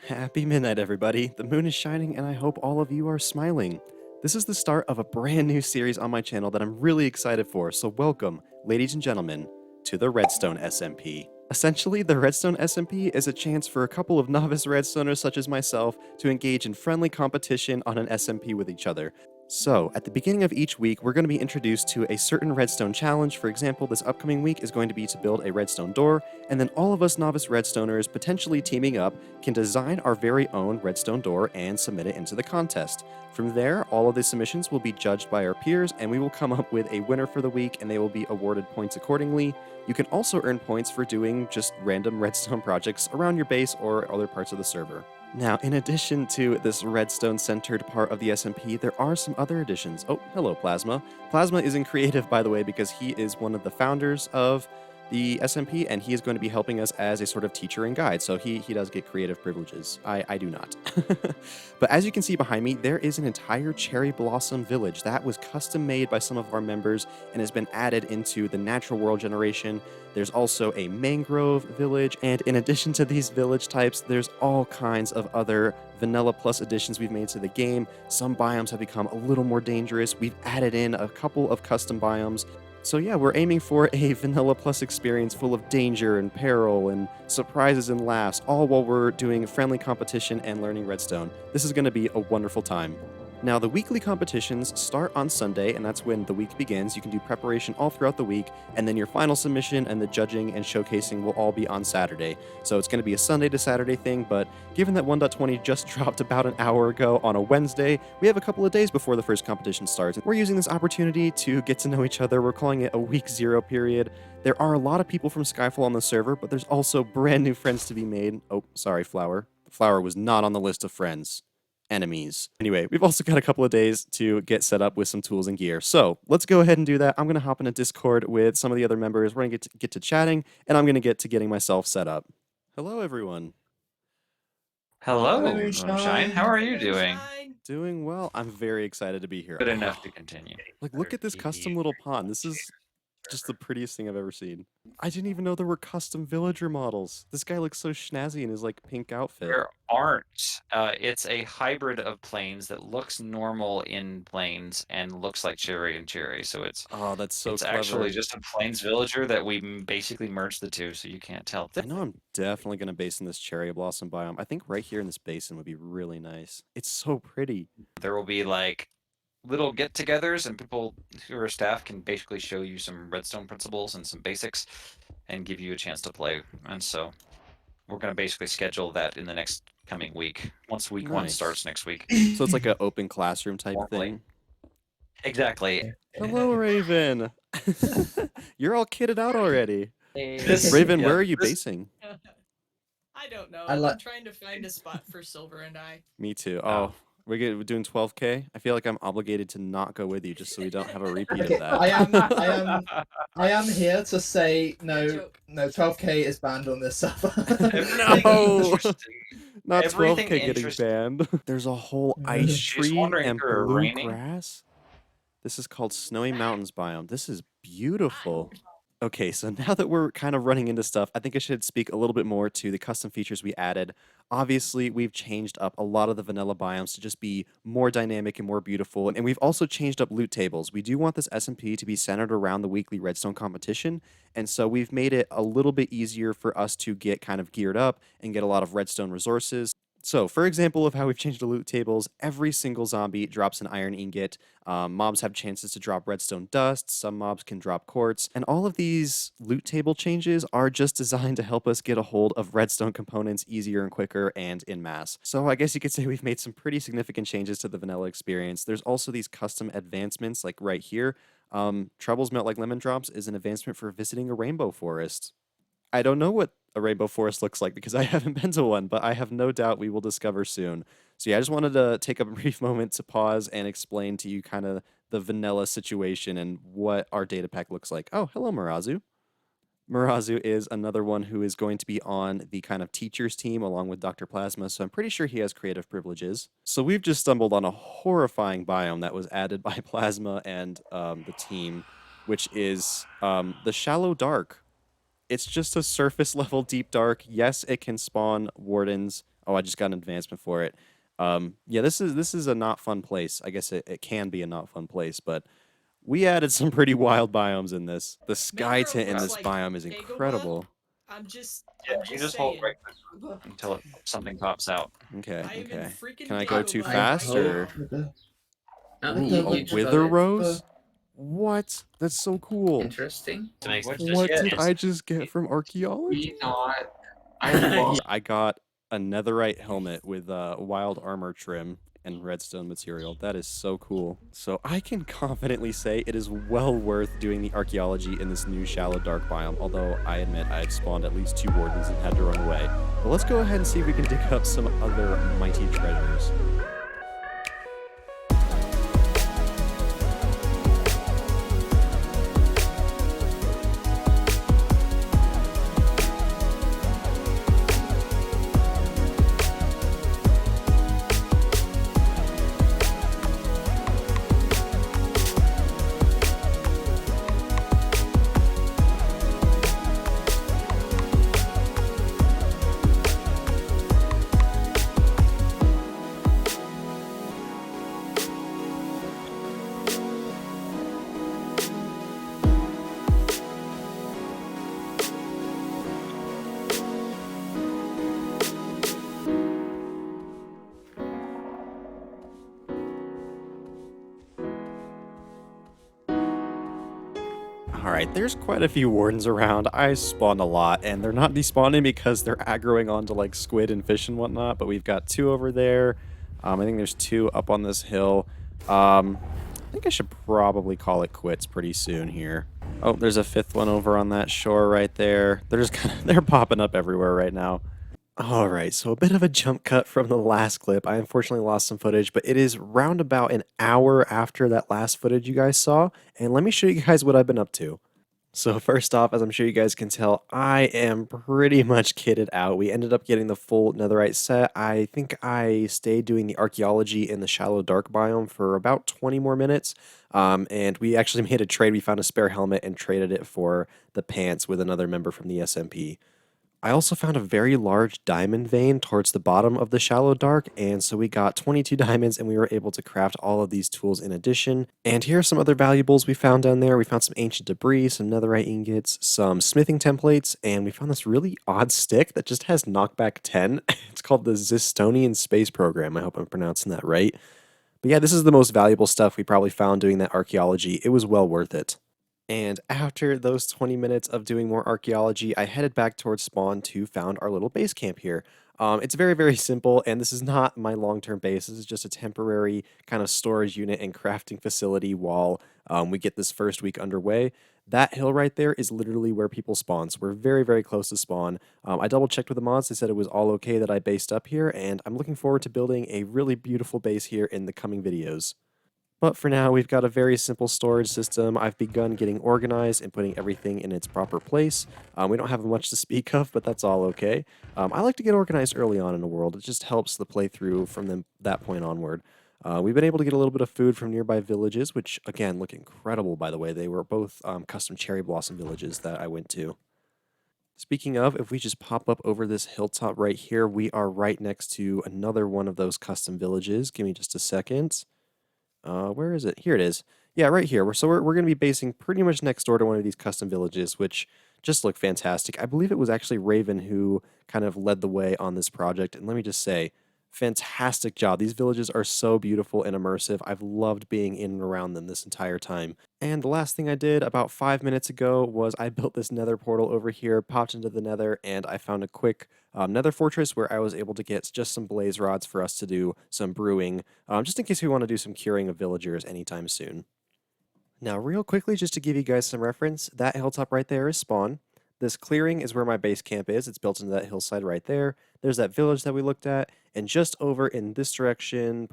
Happy midnight, everybody. The moon is shining, and I hope all of you are smiling. This is the start of a brand new series on my channel that I'm really excited for, so welcome, ladies and gentlemen, to the Redstone SMP. Essentially, the Redstone SMP is a chance for a couple of novice Redstoners such as myself to engage in friendly competition on an SMP with each other. So, at the beginning of each week, we're going to be introduced to a certain redstone challenge. For example, this upcoming week is going to be to build a redstone door, and then all of us novice redstoners, potentially teaming up, can design our very own redstone door and submit it into the contest. From there, all of the submissions will be judged by our peers, and we will come up with a winner for the week, and they will be awarded points accordingly. You can also earn points for doing just random redstone projects around your base or other parts of the server. Now, in addition to this redstone-centered part of the SMP, there are some other additions. Oh, hello, Plasma. Plasma is in creative, by the way, because he is one of the founders of the SMP, and he is going to be helping us as a sort of teacher and guide, so he does get creative privileges. I do not. But as you can see behind me, there is an entire cherry blossom village that was custom made by some of our members and has been added into the natural world generation. There's also a mangrove village, and in addition to these village types, there's all kinds of other vanilla plus additions we've made to the game. Some biomes have become a little more dangerous. We've added in a couple of custom biomes. So yeah, we're aiming for a vanilla plus experience full of danger and peril and surprises and laughs, all while we're doing friendly competition and learning redstone. This is going to be a wonderful time. Now, the weekly competitions start on Sunday, and that's when the week begins. You can do preparation all throughout the week, and then your final submission and the judging and showcasing will all be on Saturday. So it's going to be a Sunday to Saturday thing, but given that 1.20 just dropped about an hour ago on a Wednesday, we have a couple of days before the first competition starts. We're using this opportunity to get to know each other. We're calling it a week zero period. There are a lot of people from Skyfall on the server, but there's also brand new friends to be made. Oh, sorry, Flower. Flower was not on the list of friends. Enemies. Anyway, we've also got a couple of days to get set up with some tools and gear. So let's go ahead and do that. I'm going to hop in a Discord with some of the other members. We're going to get to chatting, and I'm going to get to getting myself set up. Hello, everyone. Hello, Hello, Moonshine. How Moonshine. are you doing? Doing well. I'm very excited to be here. Good enough to continue. Like, look at this custom little pond. This is just the prettiest thing I've ever seen. I didn't even know there were custom villager models. This guy looks so snazzy in his like pink outfit. There aren't. It's a hybrid of planes that looks normal in planes and looks like Cherry and Cherry. So it's Oh, that's so clever. actually just a plains villager that we basically merged the two, so you can't tell. I know I'm definitely going to base in this cherry blossom biome. I think right here in this basin would be really nice. It's so pretty. There will be like little get-togethers, and people who are staff can basically show you some redstone principles and some basics and give you a chance to play. And so we're going to basically schedule that in the next coming week, once week one Nice. starts next week. So it's like an open classroom type Formally. thing. Exactly. Hello, Raven. You're all kitted out already. This- Raven, yeah, where are you this- basing? I don't know. I like- I'm trying to find a spot for Silver and I. Me too. Oh. Oh, we're doing 12K. I feel like I'm obligated to not go with you just so we don't have a repeat Okay, of that. I am here to say no. Joke. No, 12K is banned on this server. No! Interesting. Not Everything 12K getting interesting. banned. There's a whole ice Just tree wondering and if they're blue raining. grass. This is called Snowy Mountains biome. This is beautiful. Okay, so now that we're kind of running into stuff, I think I should speak a little bit more to the custom features we added. Obviously, we've changed up a lot of the vanilla biomes to just be more dynamic and more beautiful, and we've also changed up loot tables. We do want this SMP to be centered around the weekly redstone competition, and so we've made it a little bit easier for us to get kind of geared up and get a lot of redstone resources. So, for example of how we've changed the loot tables, every single zombie drops an iron ingot. Mobs have chances to drop redstone dust. Some mobs can drop quartz. And all of these loot table changes are just designed to help us get a hold of redstone components easier and quicker and in mass. So I guess you could say we've made some pretty significant changes to the vanilla experience. There's also these custom advancements like right here. Troubles Melt Like Lemon Drops is an advancement for visiting a rainbow forest. I don't know what a rainbow forest looks like because I haven't been to one, but I have no doubt we will discover soon. So yeah, I just wanted to take a brief moment to pause and explain to you kind of the vanilla situation and what our data pack looks like. Oh, hello, Marazu. Marazu is another one who is going to be on the kind of teachers team along with Dr. Plasma, so I'm pretty sure he has creative privileges. So we've just stumbled on a horrifying biome that was added by Plasma and the team, which is the Shallow Dark. It's just a surface level deep dark. Yes, it can spawn wardens. Oh, I just got an advancement for it. Yeah, this is a not fun place. I guess it can be a not fun place, but we added some pretty wild biomes in this. The sky Mangrove tint in looks this like biome is Dagobah. incredible. I'm just You just hold saying. right click until something pops out. Okay, I am in okay. freaking Can I go too Dagobah fast, right or now. Look ooh, at a the- wither rose? What? That's so cool. Interesting. What What yeah, did I just get from archaeology? We not. I love. I got a netherite helmet with wild armor trim and redstone material. That is so cool. So I can confidently say it is well worth doing the archaeology in this new shallow dark biome, although I admit I've spawned at least 2 wardens and had to run away. But let's go ahead and see if we can dig up some other mighty treasures. Alright, there's quite a few wardens around. I spawned a lot, and they're not despawning because they're aggroing onto like squid and fish and whatnot, but we've got 2 over there. I think there's 2 up on this hill. I think I should probably call it quits pretty soon here. Oh, there's a 5th one over on that shore right there. They're just kind of, they're popping up everywhere right now. Alright, so a bit of a jump cut from the last clip. I unfortunately lost some footage, but it is round about an hour after that last footage you guys saw, and let me show you guys what I've been up to. So first off, as I'm sure you guys can tell, I am pretty much kitted out. We ended up getting the full netherite set. I think I stayed doing the archaeology in the shallow dark biome for about 20 more minutes. And we actually made a trade. We found a spare helmet and traded it for the pants with another member from the SMP. I also found a very large diamond vein towards the bottom of the shallow dark, and so we got 22 diamonds and we were able to craft all of these tools in addition. And here are some other valuables we found down there. We found some ancient debris, some netherite ingots, some smithing templates, and we found this really odd stick that just has knockback 10. It's called the Zistonian Space Program. I hope I'm pronouncing that right. But yeah, this is the most valuable stuff we probably found doing that archaeology. It was well worth it. And after those 20 minutes of doing more archaeology, I headed back towards spawn to found our little base camp here. It's very, very simple, and this is not my long-term base. This is just a temporary kind of storage unit and crafting facility while we get this first week underway. That hill right there is literally where people spawn, so we're very, very close to spawn. I double-checked with the mods. They said it was all okay that I based up here, and I'm looking forward to building a really beautiful base here in the coming videos. But for now, we've got a very simple storage system. I've begun getting organized and putting everything in its proper place. We don't have much to speak of, but that's all okay. I like to get organized early on in a world. It just helps the playthrough from that point onward. We've been able to get a little bit of food from nearby villages, which, again, look incredible, by the way. They were both custom cherry blossom villages that I went to. Speaking of, if we just pop up over this hilltop right here, we are right next to another one of those custom villages. Give me just a second. Where is it? Here it is. Yeah, right here. We're going to be basing pretty much next door to one of these custom villages, which just look fantastic. I believe it was actually Raven who kind of led the way on this project. And let me just say, fantastic job. These villages are so beautiful and immersive. I've loved being in and around them this entire time. And the last thing I did about 5 minutes ago was I built this nether portal over here, popped into the nether, and I found a quick nether fortress where I was able to get just some blaze rods for us to do some brewing, just in case we want to do some curing of villagers anytime soon. Now, real quickly, just to give you guys some reference, that hilltop right there is spawn. This clearing is where my base camp is. It's built into that hillside right there. There's that village that we looked at, and just over in this direction,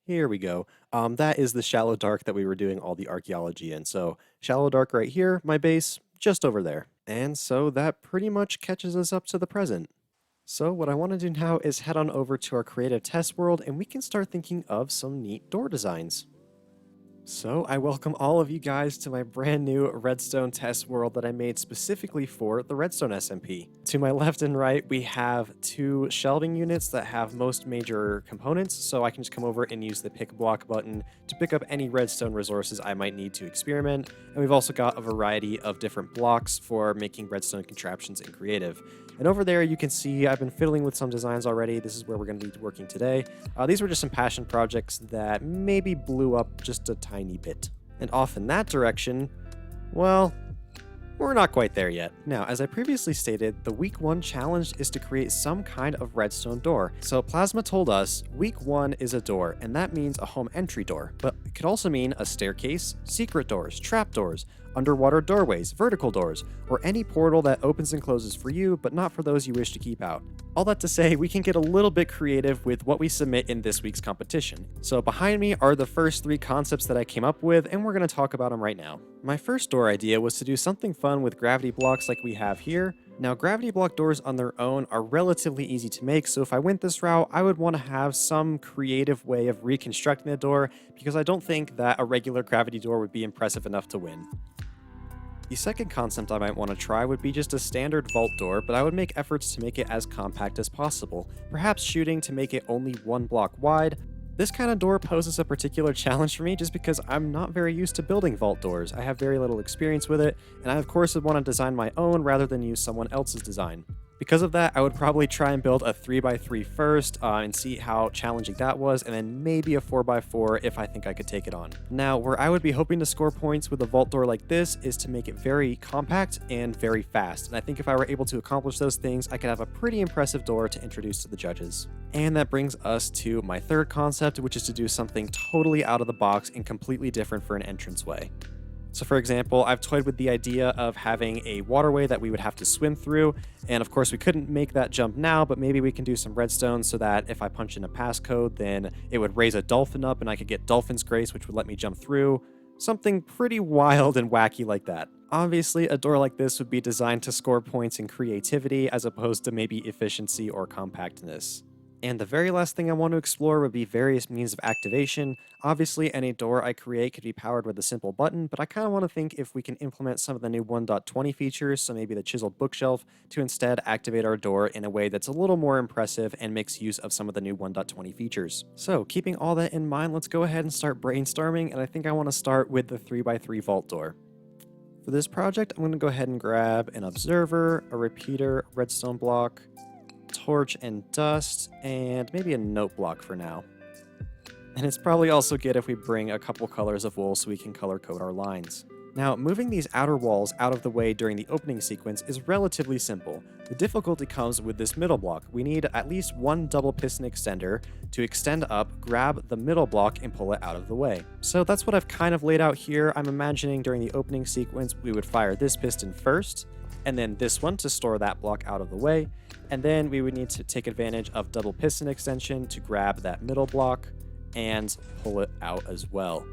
here we go. That is the shallow dark that we were doing all the archaeology in. So shallow dark right here, my base, just over there. And so that pretty much catches us up to the present. So what I want to do now is head on over to our creative test world, and we can start thinking of some neat door designs. So I welcome all of you guys to my brand new Redstone test world that I made specifically for the Redstone SMP. To my left and right, we have two shelving units that have most major components, so I can just come over and use the pick block button to pick up any redstone resources I might need to experiment. And we've also got a variety of different blocks for making redstone contraptions in creative. And over there, you can see I've been fiddling with some designs already. This is where we're going to be working today. These were just some passion projects that maybe blew up just a tiny bit. And off in that direction, well, we're not quite there yet. Now, as I previously stated, the week 1 challenge is to create some kind of redstone door. So Plasma told us week 1 is a door, and that means a home entry door. But it could also mean a staircase, secret doors, trapdoors, underwater doorways, vertical doors, or any portal that opens and closes for you, but not for those you wish to keep out. All that to say, we can get a little bit creative with what we submit in this week's competition. So behind me are the first 3 concepts that I came up with, and we're going to talk about them right now. My first door idea was to do something fun with gravity blocks like we have here. Now, gravity block doors on their own are relatively easy to make, so if I went this route, I would want to have some creative way of reconstructing the door, because I don't think that a regular gravity door would be impressive enough to win. The second concept I might want to try would be just a standard vault door, but I would make efforts to make it as compact as possible, perhaps shooting to make it only 1 block wide. This kind of door poses a particular challenge for me just because I'm not very used to building vault doors. I have very little experience with it, and I of course would want to design my own rather than use someone else's design. Because of that, I would probably try and build a 3x3 first and see how challenging that was, and then maybe a 4x4 if I think I could take it on. Now, where I would be hoping to score points with a vault door like this is to make it very compact and very fast, and I think if I were able to accomplish those things, I could have a pretty impressive door to introduce to the judges. And that brings us to my third concept, which is to do something totally out of the box and completely different for an entranceway. So for example, I've toyed with the idea of having a waterway that we would have to swim through, and of course we couldn't make that jump now, but maybe we can do some redstone so that if I punch in a passcode, then it would raise a dolphin up and I could get Dolphin's Grace, which would let me jump through. Something pretty wild and wacky like that. Obviously, a door like this would be designed to score points in creativity as opposed to maybe efficiency or compactness. And the very last thing I want to explore would be various means of activation. Obviously, any door I create could be powered with a simple button, but I kind of want to think if we can implement some of the new 1.20 features, so maybe the chiseled bookshelf, to instead activate our door in a way that's a little more impressive and makes use of some of the new 1.20 features. So, keeping all that in mind, let's go ahead and start brainstorming, and I think I want to start with the 3x3 vault door. For this project, I'm going to go ahead and grab an observer, a repeater, a redstone block, torch and dust, and maybe a note block for now. And it's probably also good if we bring a couple colors of wool so we can color code our lines. Now, moving these outer walls out of the way during the opening sequence is relatively simple. The difficulty comes with this middle block. We need at least 1 double piston extender to extend up, grab the middle block, and pull it out of the way. So that's what I've kind of laid out here. I'm imagining during the opening sequence we would fire this piston first, and then this one to store that block out of the way, and then we would need to take advantage of double piston extension to grab that middle block and pull it out as well.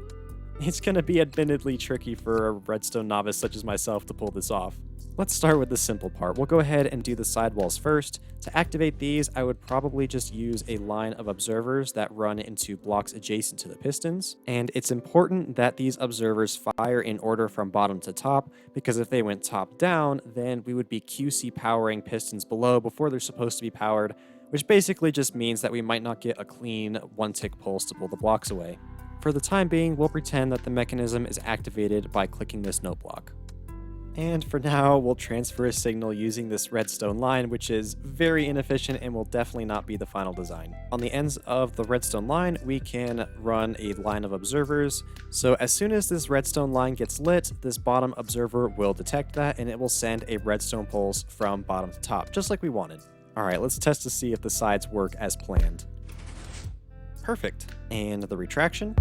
It's going to be admittedly tricky for a redstone novice such as myself to pull this off. Let's start with the simple part. We'll go ahead and do the sidewalls first. To activate these, I would probably just use a line of observers that run into blocks adjacent to the pistons. And it's important that these observers fire in order from bottom to top, because if they went top down, then we would be QC powering pistons below before they're supposed to be powered, which basically just means that we might not get a clean 1-tick pulse to pull the blocks away. For the time being, we'll pretend that the mechanism is activated by clicking this note block. And for now, we'll transfer a signal using this redstone line, which is very inefficient and will definitely not be the final design. On the ends of the redstone line, we can run a line of observers. So as soon as this redstone line gets lit, this bottom observer will detect that and it will send a redstone pulse from bottom to top, just like we wanted. All right, let's test to see if the sides work as planned. Perfect. And the retraction.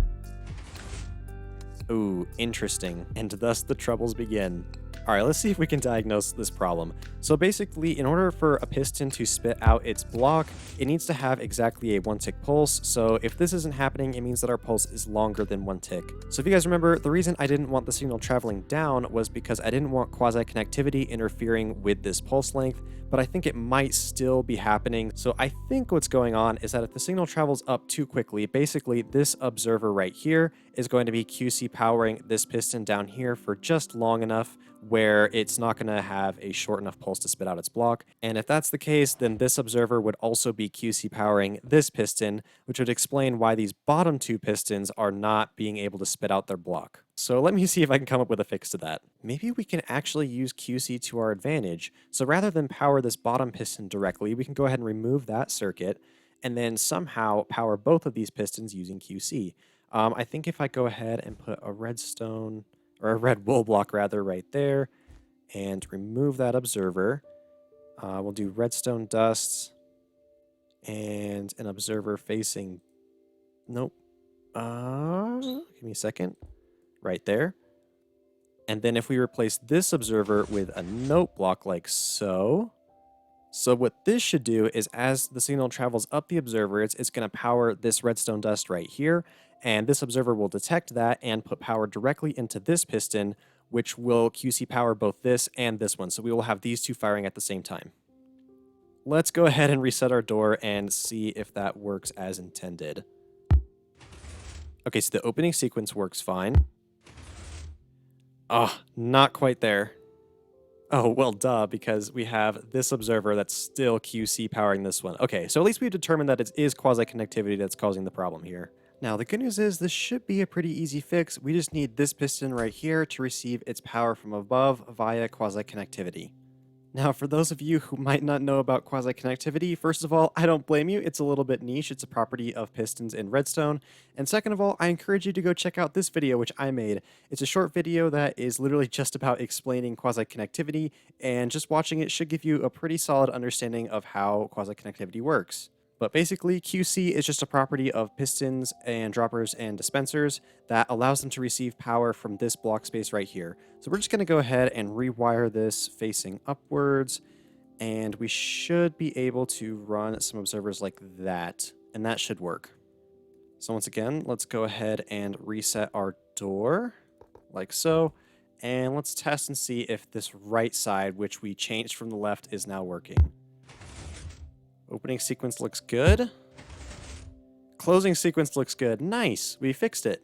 Ooh, interesting. And thus the troubles begin. All right, let's see if we can diagnose this problem. So basically, in order for a piston to spit out its block, it needs to have exactly a 1-tick pulse. So if this isn't happening, it means that our pulse is longer than 1 tick. So if you guys remember, the reason I didn't want the signal traveling down was because I didn't want quasi-connectivity interfering with this pulse length, but I think it might still be happening. So I think what's going on is that if the signal travels up too quickly, basically this observer right here is going to be QC powering this piston down here for just long enough where it's not going to have a short enough pulse to spit out its block. And if that's the case, then this observer would also be QC powering this piston, which would explain why these bottom two pistons are not being able to spit out their block. So let me see if I can come up with a fix to that. Maybe we can actually use QC to our advantage. So rather than power this bottom piston directly, we can go ahead and remove that circuit and then somehow power both of these pistons using QC. I think if I go ahead and put a redstone, or a red wool block rather, right there, and remove that observer, we'll do redstone dust and an observer facing, nope, give me a second, right there. And then if we replace this observer with a note block like so, what this should do is as the signal travels up the observer, it's going to power this redstone dust right here, and this observer will detect that and put power directly into this piston, which will QC power both this and this one. So we will have these two firing at the same time. Let's go ahead and reset our door and see if that works as intended. Okay, so the opening sequence works fine. Oh, not quite there. Oh, well, duh, because we have this observer that's still QC powering this one. Okay, so at least we've determined that it is quasi-connectivity that's causing the problem here. Now, the good news is this should be a pretty easy fix. We just need this piston right here to receive its power from above via quasi-connectivity. Now, for those of you who might not know about quasi-connectivity, first of all, I don't blame you. It's a little bit niche. It's a property of pistons in Redstone. And second of all, I encourage you to go check out this video, which I made. It's a short video that is literally just about explaining quasi-connectivity, and just watching it should give you a pretty solid understanding of how quasi-connectivity works. But basically, QC is just a property of pistons and droppers and dispensers that allows them to receive power from this block space right here. So we're just going to go ahead and rewire this facing upwards, and we should be able to run some observers like that, and that should work. So once again, let's go ahead and reset our door, like so, and let's test and see if this right side, which we changed from the left, is now working. Opening sequence looks good. Closing sequence looks good. Nice, we fixed it.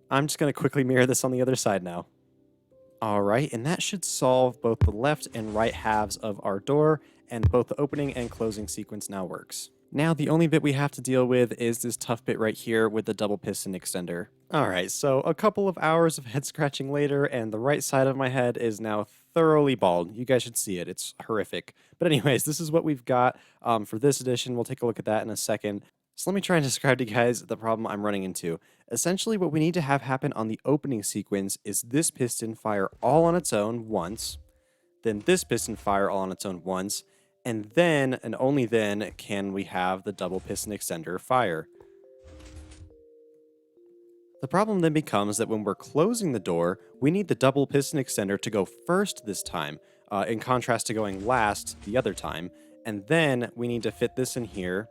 I'm just going to quickly mirror this on the other side now. All right, and that should solve both the left and right halves of our door, and both the opening and closing sequence now works. Now the only bit we have to deal with is this tough bit right here with the double piston extender. All right, so a couple of hours of head scratching later, and the right side of my head is now thoroughly bald. You guys should see it. It's horrific. But anyways, this is what we've got for this edition. We'll take a look at that in a second. So let me try and describe to you guys the problem I'm running into. Essentially, what we need to have happen on the opening sequence is this piston fire all on its own once, then this piston fire all on its own once, and then, and only then, can we have the double piston extender fire. The problem then becomes that when we're closing the door, we need the double piston extender to go first this time, in contrast to going last the other time, and then we need to fit this in here,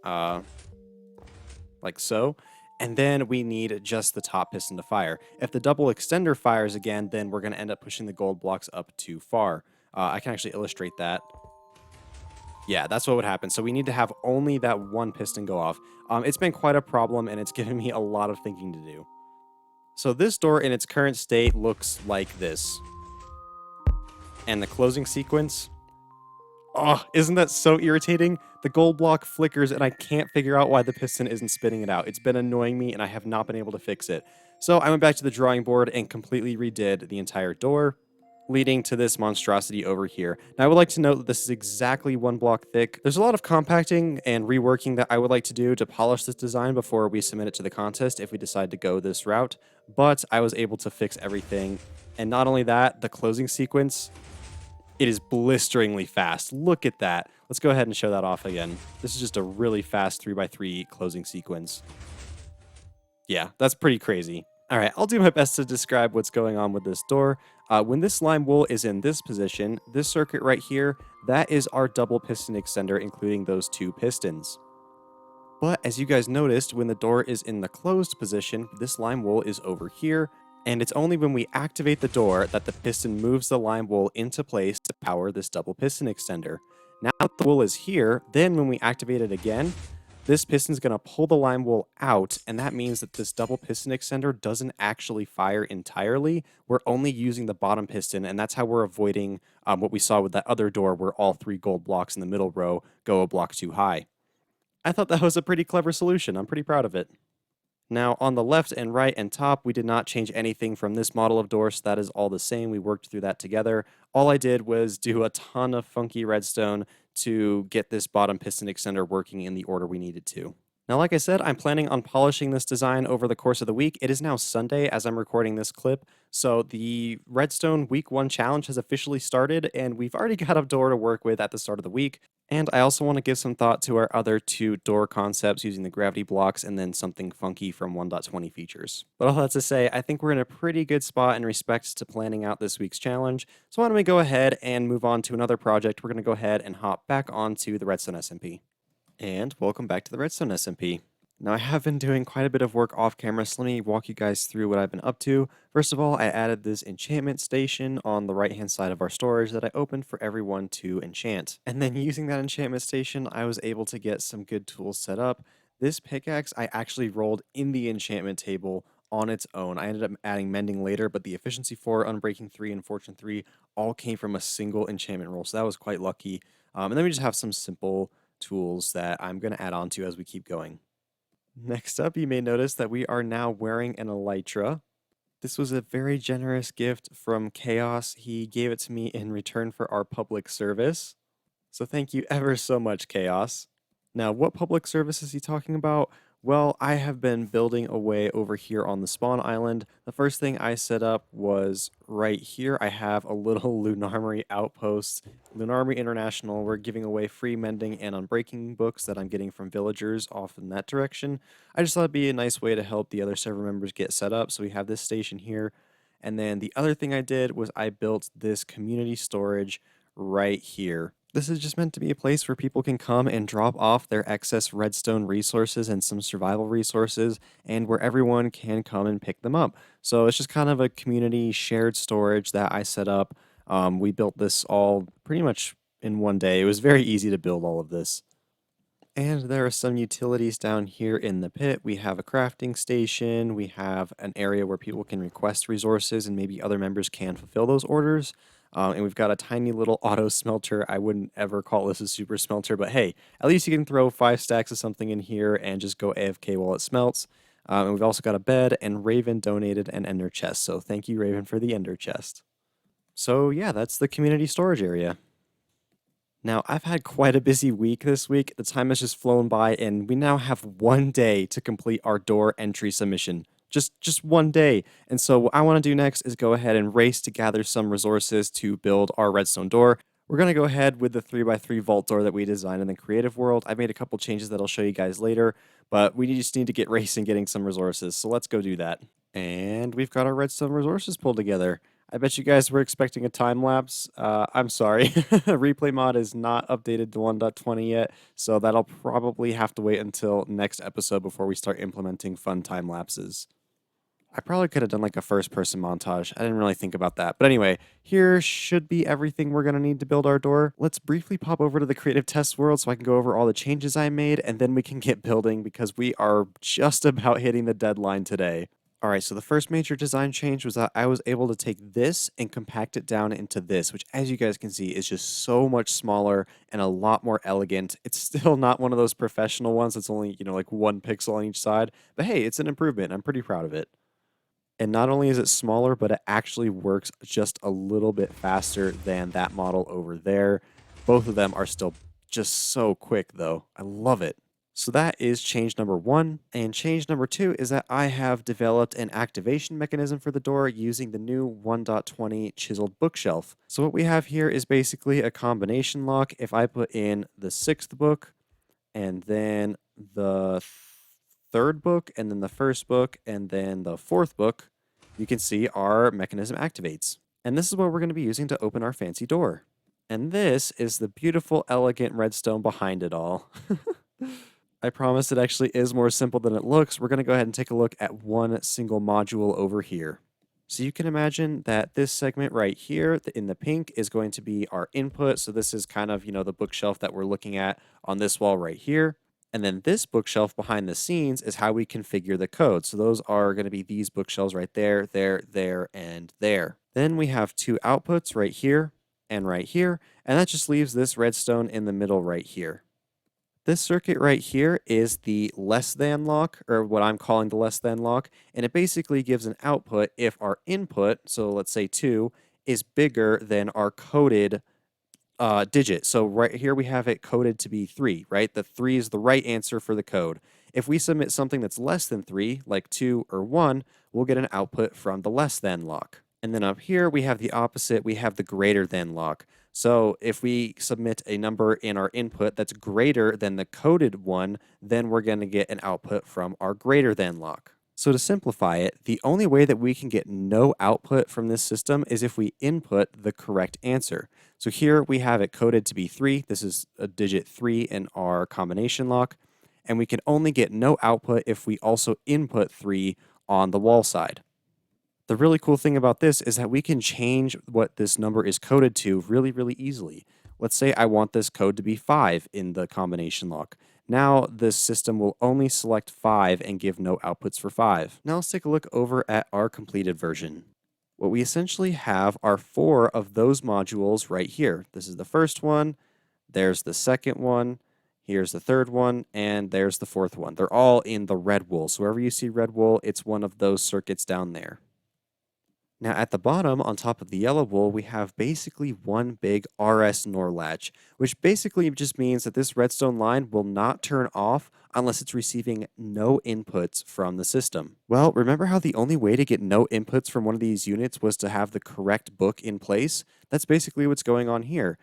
like so, and then we need just the top piston to fire. If the double extender fires again, then we're going to end up pushing the gold blocks up too far. I can actually illustrate that. Yeah, that's what would happen. So we need to have only that one piston go off. It's been quite a problem, and it's given me a lot of thinking to do. So this door in its current state looks like this. And the closing sequence... Oh, isn't that so irritating? The gold block flickers, and I can't figure out why the piston isn't spitting it out. It's been annoying me, and I have not been able to fix it. So I went back to the drawing board and completely redid the entire door, leading to this monstrosity over here. Now, I would like to note that this is exactly 1 block thick. There's a lot of compacting and reworking that I would like to do to polish this design before we submit it to the contest if we decide to go this route, but I was able to fix everything. And not only that, the closing sequence, it is blisteringly fast. Look at that. Let's go ahead and show that off again. This is just a really fast 3x3 closing sequence. Yeah, that's pretty crazy. All right, I'll do my best to describe what's going on with this door. When this lime wool is in this position, this circuit right here, that is our double piston extender, including those 2 pistons. But as you guys noticed, when the door is in the closed position, this lime wool is over here, and it's only when we activate the door that the piston moves the lime wool into place to power this double piston extender. Now that the wool is here, then when we activate it again, this piston is going to pull the lime wool out, and that means that this double piston extender doesn't actually fire entirely. We're only using the bottom piston, and that's how we're avoiding what we saw with that other door where all 3 gold blocks in the middle row go a block too high. I thought that was a pretty clever solution. I'm pretty proud of it. Now, on the left and right and top, we did not change anything from this model of door, so that is all the same. We worked through that together. All I did was do a ton of funky redstone to get this bottom piston extender working in the order we needed to. Now, like I said, I'm planning on polishing this design over the course of the week. It is now Sunday as I'm recording this clip, so the Redstone Week 1 challenge has officially started, and we've already got a door to work with at the start of the week. And I also want to give some thought to our other 2 door concepts using the gravity blocks and then something funky from 1.20 features. But all that to say, I think we're in a pretty good spot in respect to planning out this week's challenge. So why don't we go ahead and move on to another project. We're going to go ahead and hop back onto the Redstone SMP. And welcome back to the Redstone SMP. Now, I have been doing quite a bit of work off camera, so let me walk you guys through what I've been up to. First of all, I added this enchantment station on the right-hand side of our storage that I opened for everyone to enchant. And then using that enchantment station, I was able to get some good tools set up. This pickaxe I actually rolled in the enchantment table on its own. I ended up adding mending later, but the efficiency 4, unbreaking 3, and fortune 3 all came from a single enchantment roll, so that was quite lucky. And then we just have some simple tools that I'm going to add on to as we keep going. Next up, you may notice that we are now wearing an elytra. This was a very generous gift from Chaos. He gave it to me in return for our public service. So thank you ever so much, Chaos. Now, what public service is he talking about? Well, I have been building away over here on the spawn island. The first thing I set up was right here. I have a little Lunarmory outpost. Lunarmory International, we're giving away free mending and unbreaking books that I'm getting from villagers off in that direction. I just thought it'd be a nice way to help the other server members get set up. So we have this station here. And then the other thing I did was I built this community storage right here. This is just meant to be a place where people can come and drop off their excess redstone resources and some survival resources, and where everyone can come and pick them up. So it's just kind of a community shared storage that I set up. We built this all pretty much in one day. It was very easy to build all of this. And there are some utilities down here in the pit. We have a crafting station. We have an area where people can request resources and maybe other members can fulfill those orders. And we've got a tiny little auto smelter. I wouldn't ever call this a super smelter, but hey, at least you can throw 5 stacks of something in here and just go AFK while it smelts. And we've also got a bed, and Raven donated an ender chest. So thank you, Raven, for the ender chest. So yeah, that's the community storage area. Now, I've had quite a busy week this week. The time has just flown by, and we now have 1 day to complete our door entry submission. Just 1 day. And so what I want to do next is go ahead and race to gather some resources to build our redstone door. We're going to go ahead with the 3x3 vault door that we designed in the creative world. I've made a couple changes that I'll show you guys later, but we just need to get racing getting some resources. So let's go do that. And we've got our redstone resources pulled together. I bet you guys were expecting a time lapse. I'm sorry. Replay mod is not updated to 1.20 yet, so that'll probably have to wait until next episode before we start implementing fun time lapses. I probably could have done like a first person montage. I didn't really think about that. But anyway, here should be everything we're going to need to build our door. Let's briefly pop over to the creative test world so I can go over all the changes I made, and then we can get building because we are just about hitting the deadline today. Alright, so the first major design change was that I was able to take this and compact it down into this, which as you guys can see is just so much smaller and a lot more elegant. It's still not one of those professional ones that's only, like 1 pixel on each side, but hey, it's an improvement. I'm pretty proud of it. And not only is it smaller, but it actually works just a little bit faster than that model over there. Both of them are still just so quick though. I love it. So that is change number 1. And change number 2 is that I have developed an activation mechanism for the door using the new 1.20 chiseled bookshelf. So what we have here is basically a combination lock. If I put in the 6th book and then the third book, and then the first book, and then the fourth book, you can see our mechanism activates. And this is what we're going to be using to open our fancy door. And this is the beautiful, elegant redstone behind it all. I promise it actually is more simple than it looks. We're going to go ahead and take a look at one single module over here. So you can imagine that this segment right here in the pink is going to be our input. So this is kind of, the bookshelf that we're looking at on this wall right here. And then this bookshelf behind the scenes is how we configure the code. So those are going to be these bookshelves right there, there, and there. Then we have two outputs right here and right here. And that just leaves this redstone in the middle right here. This circuit right here is the less than lock, or what I'm calling the less than lock, and it basically gives an output if our input, so let's say 2, is bigger than our coded digit. So right here we have it coded to be 3, right? The 3 is the right answer for the code. If we submit something that's less than 3, like 2 or 1, we'll get an output from the less than lock. And then up here we have the opposite, we have the greater than lock. So if we submit a number in our input that's greater than the coded one, then we're going to get an output from our greater than lock. So to simplify it, the only way that we can get no output from this system is if we input the correct answer. So here we have it coded to be 3. This is a digit 3 in our combination lock. And we can only get no output if we also input 3 on the wall side. The really cool thing about this is that we can change what this number is coded to really, really easily. Let's say I want this code to be 5 in the combination lock. Now this system will only select 5 and give no outputs for 5. Now let's take a look over at our completed version. What we essentially have are 4 of those modules right here. This is the first one, there's the second one, here's the third one, and there's the fourth one. They're all in the red wool. So wherever you see red wool, it's one of those circuits down there. Now at the bottom, on top of the yellow wool, we have basically one big RS NOR latch, which basically just means that this redstone line will not turn off unless it's receiving no inputs from the system. Well, remember how the only way to get no inputs from one of these units was to have the correct book in place? That's basically what's going on here.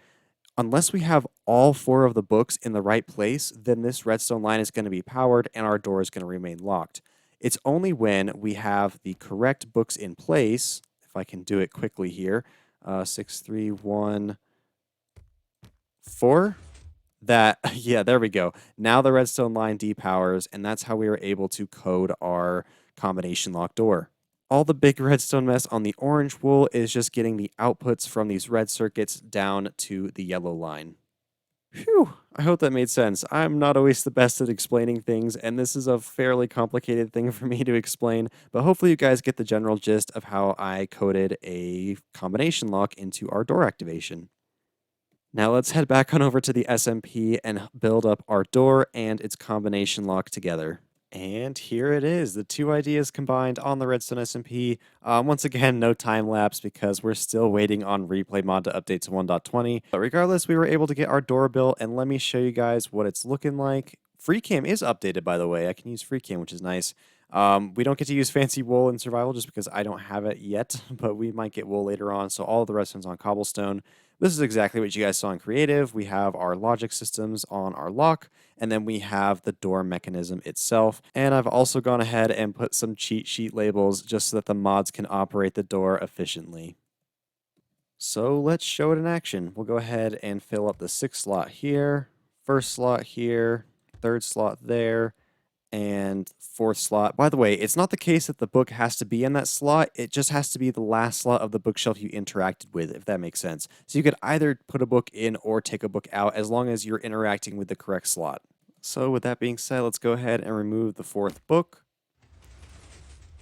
Unless we have all 4 of the books in the right place, then this redstone line is going to be powered and our door is going to remain locked. It's only when we have the correct books in place, if I can do it quickly here, 6, 3, 1, 4, that, yeah, there we go. Now the redstone line depowers, and that's how we were able to code our combination lock door. All the big redstone mess on the orange wool is just getting the outputs from these red circuits down to the yellow line. Phew, I hope that made sense. I'm not always the best at explaining things, and this is a fairly complicated thing for me to explain, but hopefully you guys get the general gist of how I coded a combination lock into our door activation. Now let's head back on over to the SMP and build up our door and its combination lock together. And here it is, the 2 ideas combined on the Redstone SMP. Once again, no time lapse because we're still waiting on replay mod to update to 1.20. But regardless, we were able to get our door built, and let me show you guys what it's looking like. FreeCam is updated, by the way. I can use FreeCam, which is nice. We don't get to use fancy wool in survival just because I don't have it yet, but we might get wool later on. So all of the redstone's on cobblestone. This is exactly what you guys saw in creative. We have our logic systems on our lock, and then we have the door mechanism itself. And I've also gone ahead and put some cheat sheet labels just so that the mods can operate the door efficiently. So let's show it in action. We'll go ahead and fill up the 6th slot here, 1st slot here, 3rd slot there, and 4th slot. By the way, it's not the case that the book has to be in that slot. It just has to be the last slot of the bookshelf you interacted with, if that makes sense. So you could either put a book in or take a book out as long as you're interacting with the correct slot. So with that being said, let's go ahead and remove the 4th book.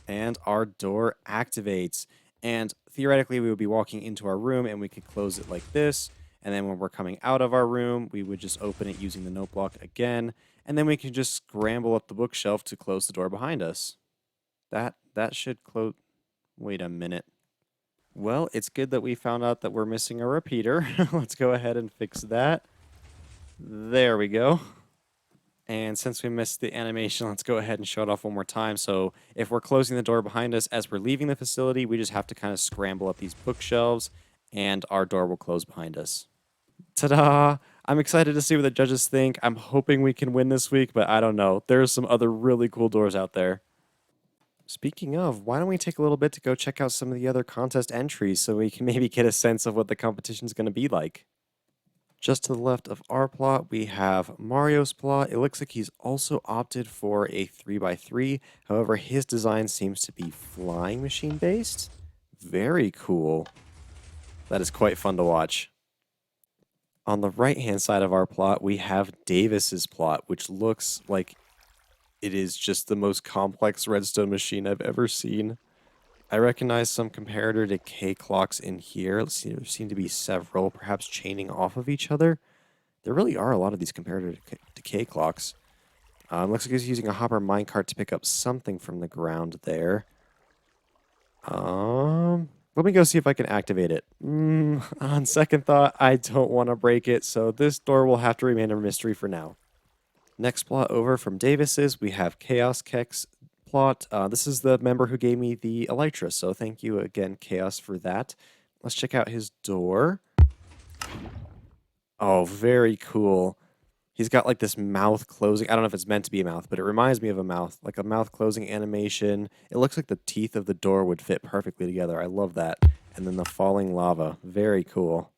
And our door activates. And theoretically, we would be walking into our room and we could close it like this. And then when we're coming out of our room, we would just open it using the note block again. And then we can just scramble up the bookshelf to close the door behind us. That should close. Wait a minute. Well, it's good that we found out that we're missing a repeater. Let's go ahead and fix that. There we go. And since we missed the animation, let's go ahead and show it off one more time. So if we're closing the door behind us as we're leaving the facility, we just have to kind of scramble up these bookshelves and our door will close behind us. Ta-da! I'm excited to see what the judges think. I'm hoping we can win this week, but I don't know. There's some other really cool doors out there. Speaking of, why don't we take a little bit to go check out some of the other contest entries so we can maybe get a sense of what the competition's going to be like. Just to the left of our plot, we have Mario's plot. It looks like he's also opted for a 3x3. However, his design seems to be flying machine based. Very cool. That is quite fun to watch. On the right-hand side of our plot, we have Davis's plot, which looks like it is just the most complex redstone machine I've ever seen. I recognize some comparator decay clocks in here. There seem to be several, perhaps chaining off of each other. There really are a lot of these comparator decay clocks. Looks like he's using a hopper minecart to pick up something from the ground there. Let me go see if I can activate it. On second thought, I don't want to break it, so this door will have to remain a mystery for now. Next plot over from Davis's, we have Chaos Keck's plot. This is the member who gave me the elytra, so thank you again, Chaos, for that. Let's check out his door. Oh, very cool. He's got like this mouth closing. I don't know if it's meant to be a mouth, but it reminds me of a mouth, like a mouth closing animation. It looks like the teeth of the door would fit perfectly together. I love that. And then the falling lava. Very cool.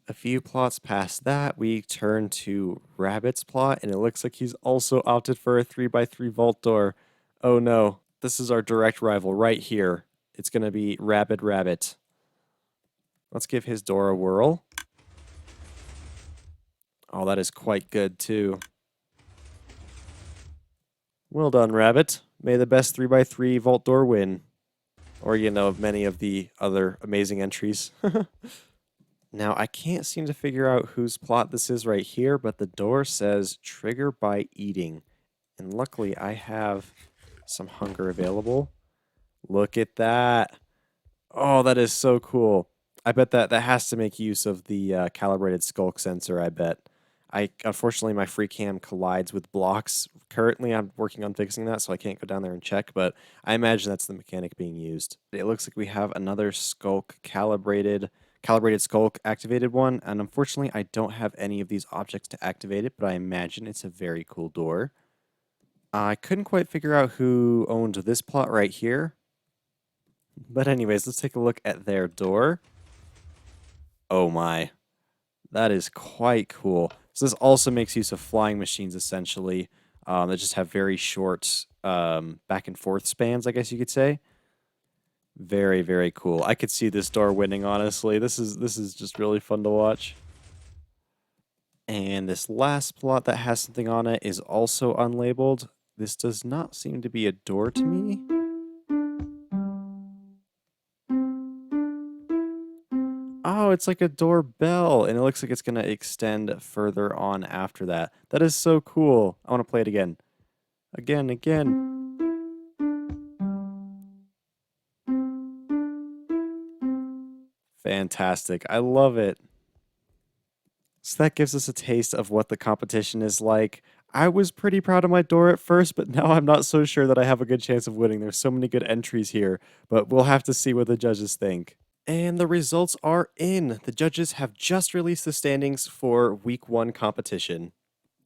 A few plots past that, we turn to Rabbit's plot, and it looks like he's also opted for a 3x3 vault door. Oh no, this is our direct rival right here. It's going to be Rabid Rabbit. Let's give his door a whirl. Oh, that is quite good, too. Well done, Rabbit. May the best 3x3 vault door win. Or, you know, many of the other amazing entries. Now, I can't seem to figure out whose plot this is right here, but the door says trigger by eating. And luckily, I have some hunger available. Look at that. Oh, that is so cool. I bet that has to make use of the calibrated skulk sensor, I bet. Unfortunately, my free cam collides with blocks. Currently, I'm working on fixing that, so I can't go down there and check, but I imagine that's the mechanic being used. It looks like we have another skulk calibrated skulk activated one, and unfortunately, I don't have any of these objects to activate it, but I imagine it's a very cool door. I couldn't quite figure out who owned this plot right here. But anyways, let's take a look at their door. Oh my. That is quite cool. So this also makes use of flying machines, essentially, that just have very short back and forth spans, I guess you could say. Very, very cool. I could see this door winning, honestly. This is just really fun to watch. And this last plot that has something on it is also unlabeled. This does not seem to be a door to me. Oh, it's like a doorbell, and it looks like it's going to extend further on after that. That is so cool. I want to play it again. Again. Fantastic. I love it. So that gives us a taste of what the competition is like. I was pretty proud of my door at first, but now I'm not so sure that I have a good chance of winning. There's so many good entries here, but we'll have to see what the judges think. And the results are in. The judges have just released the standings for week 1 competition.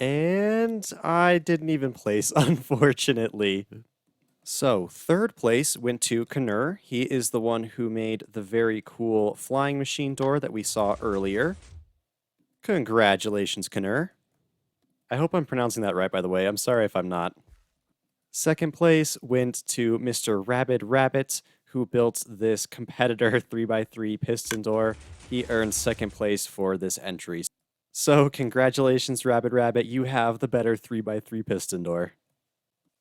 And I didn't even place, unfortunately. So, third place went to Knur. He is the one who made the very cool flying machine door that we saw earlier. Congratulations, Knur. I hope I'm pronouncing that right, by the way. I'm sorry if I'm not. Second place went to Mr. Rabid Rabbit, who built this competitor 3x3 piston door. He earned second place for this entry. So congratulations, Rabid Rabbit, you have the better 3x3 piston door.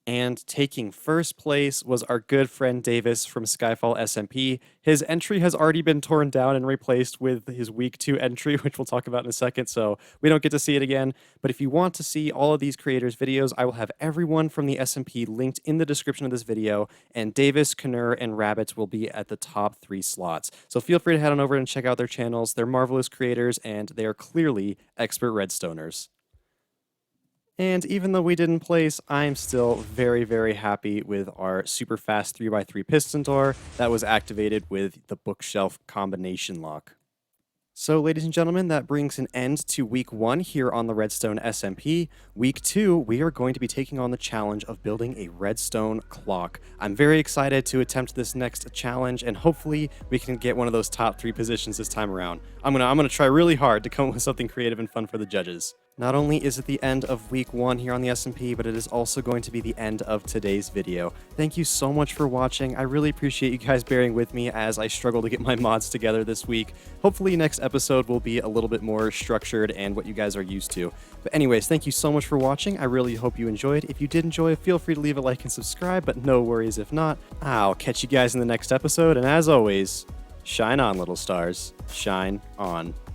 And taking first place was our good friend Davis from Skyfall SMP. His entry has already been torn down and replaced with his week 2 entry, which we'll talk about in a second, so we don't get to see it again. But if you want to see all of these creators' videos, I will have everyone from the SMP linked in the description of this video, and Davis, Knur, and Rabbit will be at the top 3 slots. So feel free to head on over and check out their channels. They're marvelous creators, and they are clearly expert redstoners. And even though we didn't place, I'm still very, very happy with our super fast 3x3 piston door that was activated with the bookshelf combination lock. So, ladies and gentlemen, that brings an end to week 1 here on the Redstone SMP. Week 2, we are going to be taking on the challenge of building a redstone clock. I'm very excited to attempt this next challenge, and hopefully we can get one of those top 3 positions this time around. I'm gonna try really hard to come up with something creative and fun for the judges. Not only is it the end of week 1 here on the SMP, but it is also going to be the end of today's video. Thank you so much for watching. I really appreciate you guys bearing with me as I struggle to get my mods together this week. Hopefully next episode will be a little bit more structured and what you guys are used to. But anyways, thank you so much for watching. I really hope you enjoyed. If you did enjoy, feel free to leave a like and subscribe, but no worries if not. I'll catch you guys in the next episode, and as always, shine on, little stars. Shine on.